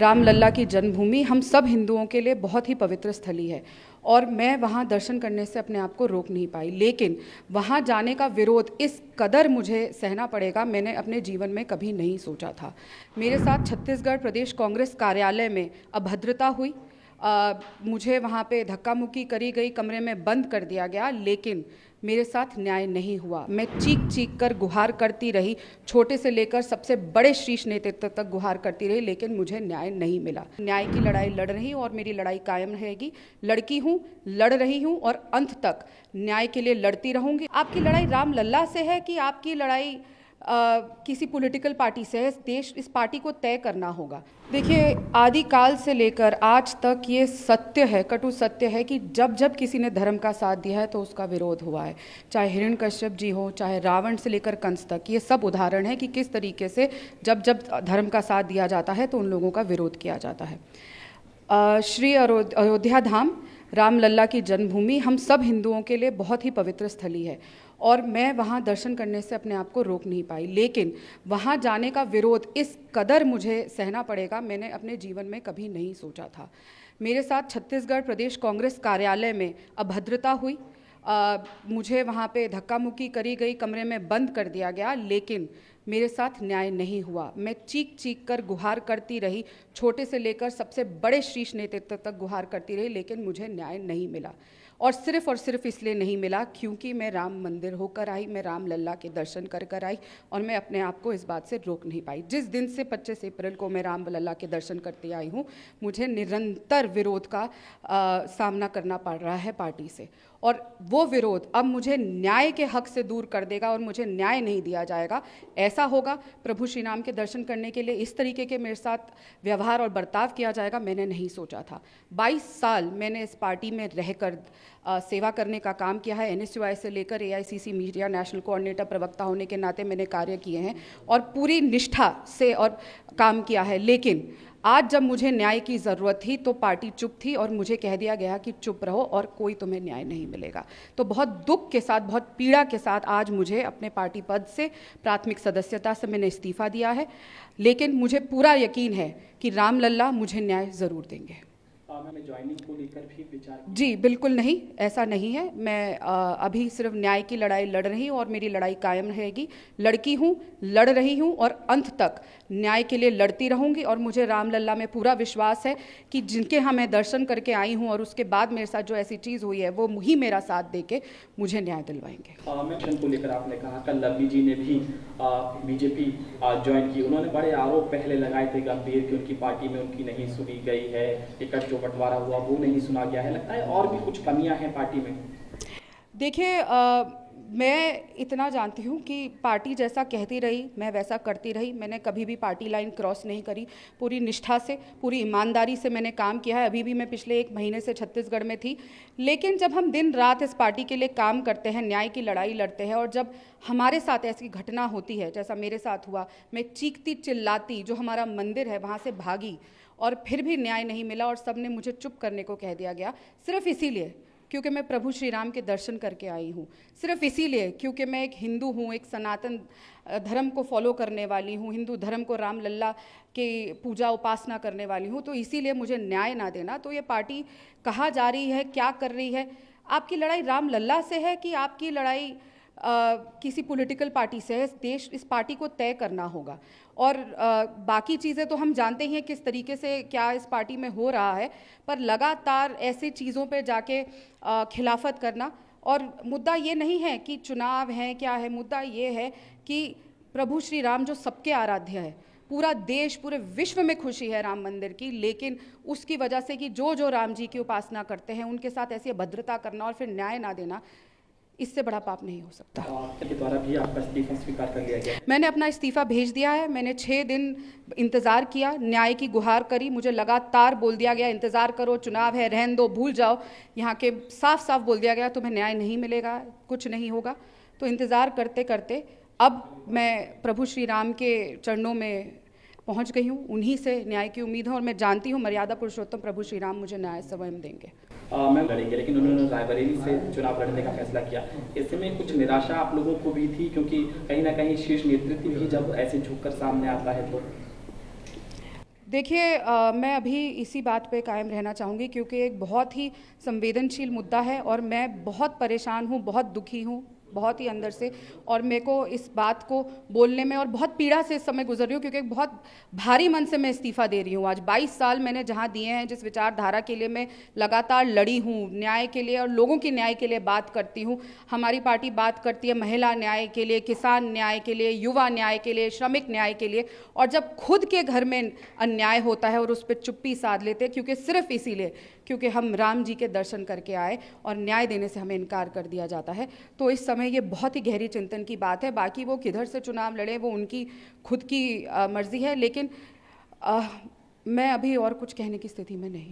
रामलला की जन्मभूमि हम सब हिंदुओं के लिए बहुत ही पवित्र स्थली है और मैं वहाँ दर्शन करने से अपने आप को रोक नहीं पाई, लेकिन वहाँ जाने का विरोध इस कदर मुझे सहना पड़ेगा, मैंने अपने जीवन में कभी नहीं सोचा था। मेरे साथ छत्तीसगढ़ प्रदेश कांग्रेस कार्यालय में अभद्रता हुई, मुझे वहाँ पे धक्का मुक्की करी गई, कमरे में बंद कर दिया गया, लेकिन मेरे साथ न्याय नहीं हुआ। मैं चीख चीख कर गुहार करती रही, छोटे से लेकर सबसे बड़े शीर्ष नेतृत्व तक गुहार करती रही, लेकिन मुझे न्याय नहीं मिला। न्याय की लड़ाई लड़ रही हूँ और मेरी लड़ाई कायम रहेगी। लड़की हूँ, लड़ रही हूँ और अंत तक न्याय के लिए लड़ती रहूँगी। आपकी लड़ाई रामलला से है कि आपकी लड़ाई किसी पॉलिटिकल पार्टी से है? इस पार्टी को तय करना होगा। देखिए, आदिकाल से लेकर आज तक ये सत्य है, कटु सत्य है कि जब जब किसी ने धर्म का साथ दिया है तो उसका विरोध हुआ है। चाहे हिरण्यकश्यप जी हो, चाहे रावण से लेकर कंस तक, ये सब उदाहरण है कि किस तरीके से जब जब धर्म का साथ दिया जाता है तो उन लोगों का विरोध किया जाता है। श्री अयोध्या धाम रामलला की जन्मभूमि हम सब हिंदुओं के लिए बहुत ही पवित्र स्थली है और मैं वहाँ दर्शन करने से अपने आप को रोक नहीं पाई, लेकिन वहाँ जाने का विरोध इस कदर मुझे सहना पड़ेगा, मैंने अपने जीवन में कभी नहीं सोचा था। मेरे साथ छत्तीसगढ़ प्रदेश कांग्रेस कार्यालय में अभद्रता हुई, मुझे वहाँ पे धक्का मुक्की करी गई, कमरे में बंद कर दिया गया, लेकिन मेरे साथ न्याय नहीं हुआ। मैं चीख चीख कर गुहार करती रही, छोटे से लेकर सबसे बड़े शीर्ष नेतृत्व तक गुहार करती रही, लेकिन मुझे न्याय नहीं मिला। और सिर्फ इसलिए नहीं मिला क्योंकि मैं राम मंदिर होकर आई, मैं रामलला के दर्शन कर कर आई और मैं अपने आप को इस बात से रोक नहीं पाई। जिस दिन से 25 अप्रैल को मैं रामलला के दर्शन करते आई हूँ, मुझे निरंतर विरोध का सामना करना पड़ रहा है पार्टी से, और वो विरोध अब मुझे न्याय के हक से दूर कर देगा और मुझे न्याय नहीं दिया जाएगा। ऐसा होगा, प्रभु श्री राम के दर्शन करने के लिए इस तरीके के मेरे साथ व्यवहार और बर्ताव किया जाएगा, मैंने नहीं सोचा था। 22 साल मैंने इस पार्टी में रहकर सेवा करने का काम किया है। NSUI से लेकर AICC मीडिया नेशनल कोऑर्डिनेटर प्रवक्ता होने के नाते मैंने कार्य किए हैं और पूरी निष्ठा से और काम किया है, लेकिन आज जब मुझे न्याय की ज़रूरत थी तो पार्टी चुप थी और मुझे कह दिया गया कि चुप रहो और कोई तुम्हें न्याय नहीं मिलेगा। तो बहुत दुख के साथ, बहुत पीड़ा के साथ आज मुझे अपने पार्टी पद से, प्राथमिक सदस्यता से मैंने इस्तीफा दिया है, लेकिन मुझे पूरा यकीन है कि रामलला मुझे न्याय ज़रूर देंगे। मैं ज्वाइनिंग को लेकर भी विचार जी बिल्कुल नहीं, ऐसा नहीं है। मैं अभी सिर्फ न्याय की लड़ाई लड़ रही हूँ और मेरी लड़ाई कायम रहेगी। लड़की हूँ, लड़ रही हूँ और अंत तक न्याय के लिए लड़ती रहूँगी और मुझे रामलला में पूरा विश्वास है कि जिनके यहाँ मैं दर्शन करके आई हूँ और उसके बाद मेरे साथ जो ऐसी चीज़ हुई है वो ही मेरा साथ दे के मुझे न्याय दिलवाएंगे। मिशन को लेकर आपने कहा कल लवली जी ने भी बीजेपी ज्वाइन की, उन्होंने बड़े आरोप पहले लगाए थे गंभीर कि उनकी पार्टी में उनकी नहीं सुनी गई है, टिकट जो बंटवारा हुआ वो नहीं सुना गया है, लगता है और भी कुछ कमियां हैं पार्टी में। देखिए, मैं इतना जानती हूँ कि पार्टी जैसा कहती रही मैं वैसा करती रही। मैंने कभी भी पार्टी लाइन क्रॉस नहीं करी, पूरी निष्ठा से, पूरी ईमानदारी से मैंने काम किया है। अभी भी मैं पिछले 1 महीने से छत्तीसगढ़ में थी, लेकिन जब हम दिन रात इस पार्टी के लिए काम करते हैं, न्याय की लड़ाई लड़ते हैं और जब हमारे साथ ऐसी घटना होती है जैसा मेरे साथ हुआ, मैं चीखती चिल्लाती जो हमारा मंदिर है वहाँ से भागी और फिर भी न्याय नहीं मिला और सबने मुझे चुप करने को कह दिया गया, सिर्फ इसीलिए क्योंकि मैं प्रभु श्री राम के दर्शन करके आई हूँ, सिर्फ इसीलिए क्योंकि मैं एक हिंदू हूँ, एक सनातन धर्म को फॉलो करने वाली हूँ, हिंदू धर्म को रामलला के पूजा उपासना करने वाली हूँ, तो इसीलिए मुझे न्याय ना देना। तो ये पार्टी कहाँ जा रही है, क्या कर रही है? आपकी लड़ाई रामलला से है कि आपकी लड़ाई किसी पॉलिटिकल पार्टी से है? इस पार्टी को तय करना होगा। और बाकी चीज़ें तो हम जानते ही हैं किस तरीके से क्या इस पार्टी में हो रहा है, पर लगातार ऐसी चीज़ों पे जाके खिलाफत करना, और मुद्दा ये नहीं है कि चुनाव है क्या है, मुद्दा ये है कि प्रभु श्री राम जो सबके आराध्य है, पूरा देश, पूरे विश्व में खुशी है राम मंदिर की, लेकिन उसकी वजह से कि जो राम जी की उपासना करते हैं उनके साथ ऐसी अभद्रता करना और फिर न्याय ना देना, इससे बड़ा पाप नहीं हो सकता। आपके द्वारा भी आपका इस्तीफा स्वीकार कर लिया गया? मैंने अपना इस्तीफा भेज दिया है। मैंने 6 दिन इंतज़ार किया, न्याय की गुहार करी, मुझे लगातार बोल दिया गया इंतज़ार करो, चुनाव है, रहन दो, भूल जाओ। यहाँ के साफ साफ बोल दिया गया तुम्हें न्याय नहीं मिलेगा, कुछ नहीं होगा। तो इंतज़ार करते करते अब मैं प्रभु श्री राम के चरणों में पहुँच गई हूँ, उन्हीं से न्याय की उम्मीद है और मैं जानती हूँ मर्यादा पुरुषोत्तम प्रभु श्री राम मुझे न्याय स्वयं देंगे। मैं लड़ेंगे, लेकिन उन्होंने रायबरेली से चुनाव लड़ने का फैसला किया। ऐसे में कुछ निराशा आप लोगों को भी थी, क्योंकि कहीं ना कहीं शीर्ष नेतृत्व भी जब ऐसे झुककर सामने आता है तो? देखिए मैं अभी इसी बात पे कायम रहना चाहूँगी क्योंकि एक बहुत ही संवेदनशील मुद्दा है और मैं बहुत परेशान हूँ, बहुत दुखी हूँ, बहुत ही अंदर से। और मेरे को इस बात को बोलने में और बहुत पीड़ा से इस समय गुजर रही हूँ क्योंकि एक बहुत भारी मन से मैं इस्तीफ़ा दे रही हूँ। आज 22 साल मैंने जहाँ दिए हैं, जिस विचारधारा के लिए मैं लगातार लड़ी हूँ, न्याय के लिए और लोगों की न्याय के लिए बात करती हूँ। हमारी पार्टी बात करती है महिला न्याय के लिए, किसान न्याय के लिए, युवा न्याय के लिए, श्रमिक न्याय के लिए। और जब खुद के घर में अन्याय होता है और उस पर चुप्पी साध लेते हैं क्योंकि सिर्फ इसीलिए क्योंकि हम राम जी के दर्शन करके आए और न्याय देने से हमें इनकार कर दिया जाता है, तो इस समय ये बहुत ही गहरी चिंतन की बात है। बाकी वो किधर से चुनाव लड़े वो उनकी खुद की मर्जी है, लेकिन मैं अभी और कुछ कहने की स्थिति में नहीं।